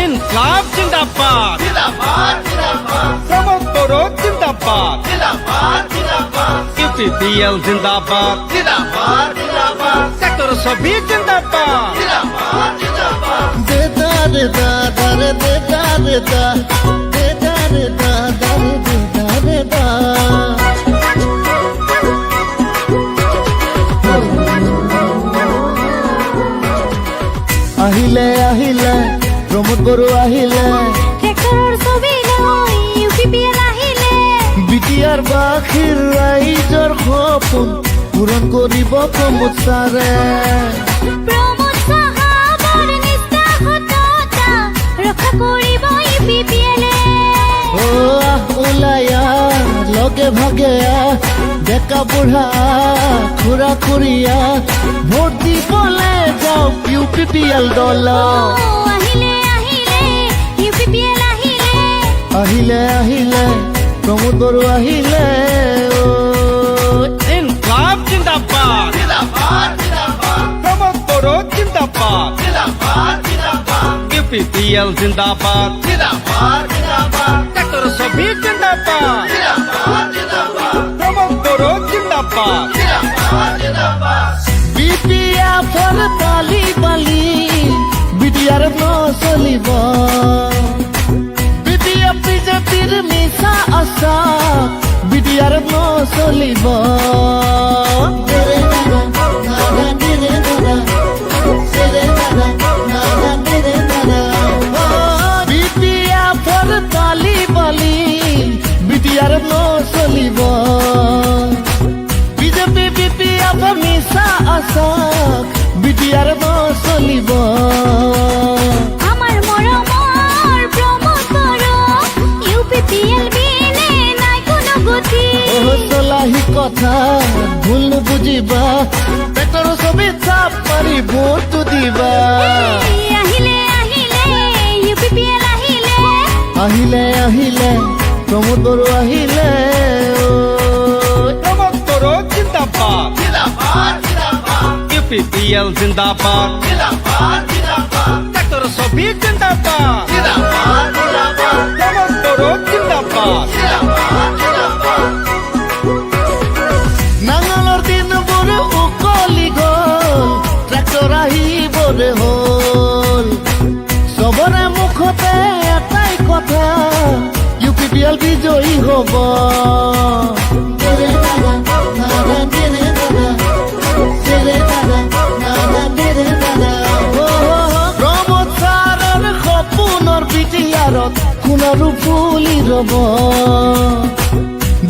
ইনকলাব জিন্দাবাদ, সমগ্র জিন্দাবাদ, ইউপিপিএল জিন্দাবাদ, সেক্টর সবই জিন্দাবাদ। দেদা রে দাদা রে দেদা রে দা, দেদা রে দাদা রে দেদা রে দা। আহিলে আহিলে প্রমোদ বড়ো আহিলে, ট্ৰেক্টৰৰ ছবি লৈ ইউপিপিএল আহিলে, বিটিআৰ বাসীৰ ৰাইজৰ সপোন পূৰণ কৰিব প্ৰমোদ ছাৰে। প্ৰমোদ চাহাবৰ নিষ্ঠা সততা ৰক্ষা কৰিব ইউপিপিএলে। ও আহ ওলাই আহ লগে ভাগে আহ, ডেকা বুঢ়া খুৰা খুৰীয়া ভোট দিবলে যাওক ইউপিপিএল দল। আহিলে আহিলে ইউপিপিএল আহিলে, আহিলে আহিলে প্ৰমোদ বড়ো আহিলে। ইনকলাব জিন্দাবাদ, সমগ্র জিন্দাবাদ, ইউপিপিএল জিন্দাবাদ, সেক্টর সবই জিন্দাবাদ, সমগ্র জিন্দাবাদ। বিপিএফৰ তালি বালি বিটিআৰ নচলিব, বিপিএফ বিজেপিৰ মিছা আশা বিটিআৰ নচলিব। বিপিএফৰ তালি বালি বিটিআৰ নচলিব, বিজেপি বিপিএফ মিছা আশা বিটিআৰ নচলিব। আমাৰ মৰমৰ প্ৰমোদ বড়ো ইউপিপিএল বিনে নাই কোনো গতি। চলাহি কথা ভুল নুবুজিবা, পেটৰ ছবিত চাপ মাৰি ভোটটো দিবা। আহিলে আহিলে ইউপিপিএল আহিলে, আহিলে আহিলে প্ৰমোদ বড়ো আহিলে। সমগ্র জিন্দাবাদ, ইউপিপিএল জিন্দাবাদ, সেক্টর সবই জিন্দাবাদ, সমগ্র জিন্দাবাদ। নাঙলৰ দিনবোৰ উকলি গল, ট্ৰেক্টৰ আহিবৰে হ'ল। চবৰে মুখতে এটাই কথা ইউপিপিএল বিজয়ী হ'ব। প্ৰমোদ ছাৰৰ সপোনৰ বিটিআৰত সোণাৰু ফুলি ৰব,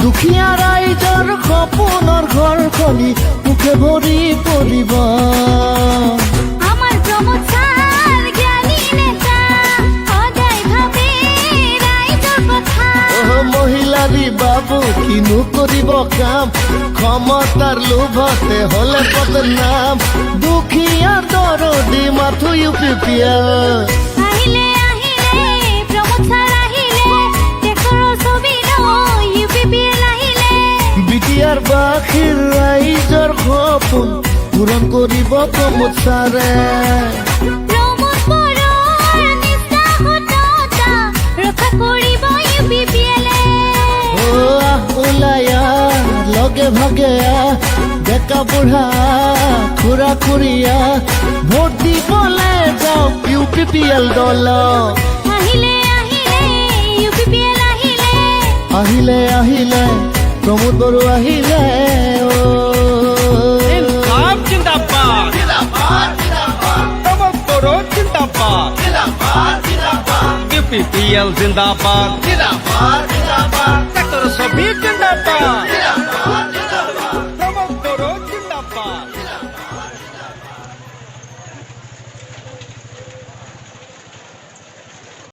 দুখীয়া ৰাইজৰ সপোনৰ ঘৰখনি মুখে ভৰি পৰিব। আমাৰ প্ৰমোদ ছাৰ জ্ঞানী নেতা সদায় ভাবে ৰাইজৰ কথা। মহিলাৰী বাবু কিনো কৰিব কাম, ক্ষমতাৰ লোভতে হলে বদনাম। দুখীয়াৰ দৰদি মাথো ইউপিপিএল। আহিলে আহিলে প্ৰমোদ ছাৰ আহিলে, ট্ৰেক্টৰৰ ছবি লৈ ইউপিপিএল আহিলে, বিটিআৰ বাসীৰ ৰাইজৰ সপোন পূৰণ কৰিব প্ৰমোদ ছাৰে। প্ৰমোদ বড়োৰ নিষ্ঠা সততা ৰক্ষা কৰিব ইউপিপিএলে। ও আহ ওলাই আহ লগে ভাগে আহ, ডেকা বুঢ়া খুৰা খুৰীয়া ভোট দিবলে যাওক ইউপিপিএল দল। আহিলে আহিলে ইউপিপিএল আহিলে, আহিলে আহিলে প্ৰমোদ বড়ো আহিলে। ইনকলাব জিন্দাবাদ, সমগ্র জিন্দাবাদ, ইউপিপিএল জিন্দাবাদ, সেক্টর সবই জিন্দাবাদ,